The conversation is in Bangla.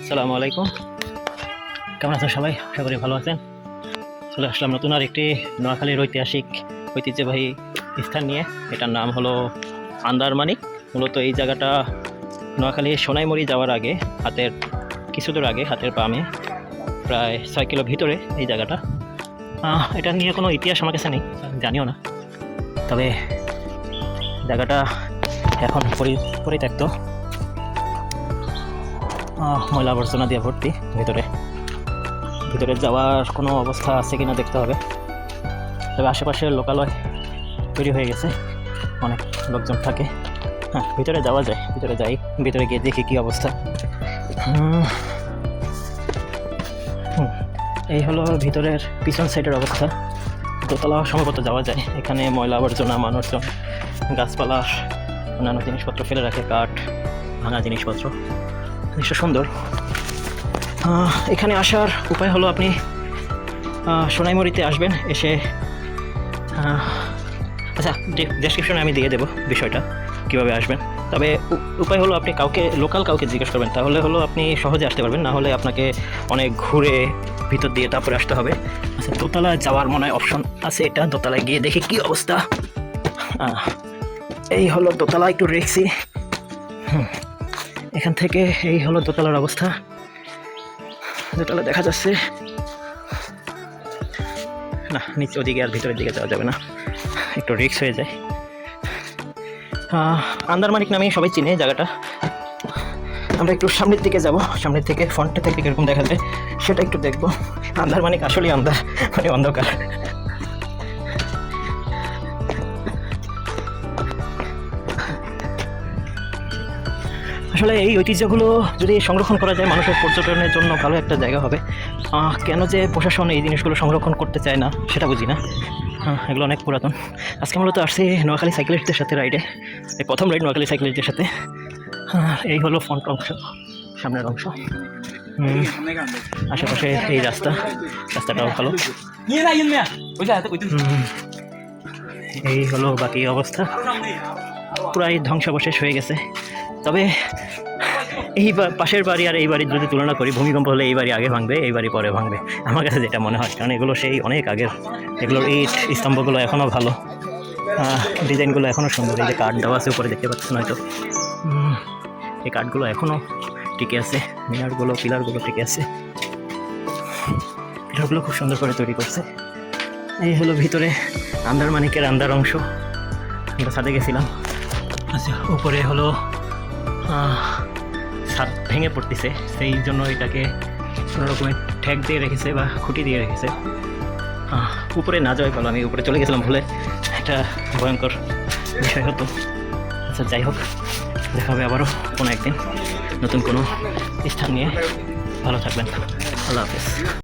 আসসালামু আলাইকুম। কেমন আছেন সবাই? আশা করি ভালো আছেন। চলে আসলাম নতুন আর একটি নোয়াখালীর ঐতিহ্যবাহী স্থান নিয়ে। এটার নাম হলো আন্দারমানিক। মূলত এই জায়গাটা নোয়াখালী সোনাইমুড়ি যাওয়ার আগে, কিছু দূর আগে, হাতের বামে, প্রায় 6 কিলো ভিতরে এই জায়গাটা। এটা নিয়ে কোনো ইতিহাস আমার কাছে নেই, জানিও না। তবে জায়গাটা এখন পরিত্যক্ত, ময়লা আবর্জনা দিয়ে ভর্তি। ভিতরে যাওয়ার কোনো অবস্থা আছে কিনা দেখতে হবে। তবে আশেপাশে লোকালয় তৈরি হয়ে গেছে, অনেক লোকজন থাকে। হ্যাঁ, ভিতরে যাওয়া যায়, ভিতরে গিয়ে দেখি কী অবস্থা। এই হলো ভিতরের পিছন সাইডের অবস্থা। দোতলা সম্ভবত যাওয়া যায়। এখানে ময়লা আবর্জনা, মানুষজন, গাছপালা, অন্যান্য জিনিসপত্র ফেলে রাখে, কাঠ, ভাঙা জিনিসপত্র। জিনিসটা সুন্দর। এখানে আসার উপায় হলো আপনি সোনাইমুড়িতে আসবেন, এসে আচ্ছা ডেসক্রিপশনে আমি দিয়ে দেবো বিষয়টা কীভাবে আসবেন। তবে উপায় হলো আপনি লোকাল কাউকে জিজ্ঞেস করবেন, তাহলে হলো আপনি সহজে আসতে পারবেন। না হলে আপনাকে অনেক ঘুরে ভিতর দিয়ে তারপরে আসতে হবে। আচ্ছা, দোতলায় যাওয়ার মনে হয় অপশন আছে। এটা দোতলায় গিয়ে দেখি কী অবস্থা। এই হলো দোতলা, একটু রেখছি। এখান থেকে এই হলো দোতলার অবস্থা। দোতলা দেখা যাচ্ছে না, নিচে ওদিকে আর ভিতরের দিকে যাওয়া যাবে না, একটু রিস্ক হয়ে যায়। আন্দারমানিক নামে সবাই চিনে জায়গাটা। আমরা একটু সামনের দিকে যাব, সামনের থেকে ফ্রন্টটা থেকে কীরকম দেখা যায় সেটা একটু দেখবো। আন্দারমানিক আসলেই অন্ধকার। আসলে এই ঐতিহ্যগুলো যদি সংরক্ষণ করা যায়, মানুষের পর্যটনের জন্য ভালো একটা জায়গা হবে। কেন যে প্রশাসন এই জিনিসগুলো সংরক্ষণ করতে চায় না সেটা বুঝি না। এগুলো অনেক পুরাতন। আজকে মূলত আসছি নোয়াখালী সাইকেলিস্টদের সাথে রাইডে। এই প্রথম রাইড নোয়াখালী সাইকেলিস্টদের সাথে। এই হলো ফ্রন্ট অংশ, সামনের অংশ। আশেপাশে এই রাস্তাটাও ভালো। এই হলো বাকি অবস্থা, প্রায় ধ্বংসাবশেষ হয়ে গেছে। তবে এই পাশের বাড়ি আর এই বাড়ির যদি তুলনা করি, ভূমিকম্প হলে এই বাড়ি আগে ভাঙবে, এই বাড়ি পরে ভাঙবে, আমার কাছে যেটা মনে হয়। কারণ এগুলো সেই অনেক আগের। এগুলোর ইট স্তম্ভগুলো এখনও ভালো, ডিজাইনগুলো এখনও সুন্দর। এই যে কাঠ দেওয়া আছে উপরে, দেখতে পাচ্ছেন হয়তো। এই কাঠগুলো এখনও টিকে আছে, পিলারগুলো টিকে আছে। পিলারগুলো খুব সুন্দর করে তৈরি করছে। এই হলো ভিতরে আন্দারমানিকের আন্দার অংশ। আমরা ছাদে গেছিলাম। আচ্ছা, উপরে হলো ছাদ ভেঙে পড়তেছে, সেই জন্য এটাকে কোনো রকমের ঠেক দিয়ে রেখেছে বা খুঁটি দিয়ে রেখেছে। উপরে না যাওয়াই ভালো। আমি উপরে চলে গেছিলাম ভুলে, একটা ভয়ঙ্কর বিষয় হতো। আচ্ছা, যাই হোক, দেখা হবে আবারও কোনো একদিন নতুন কোনো স্থান নিয়ে। ভালো থাকবেন, আল্লাহ হাফেজ।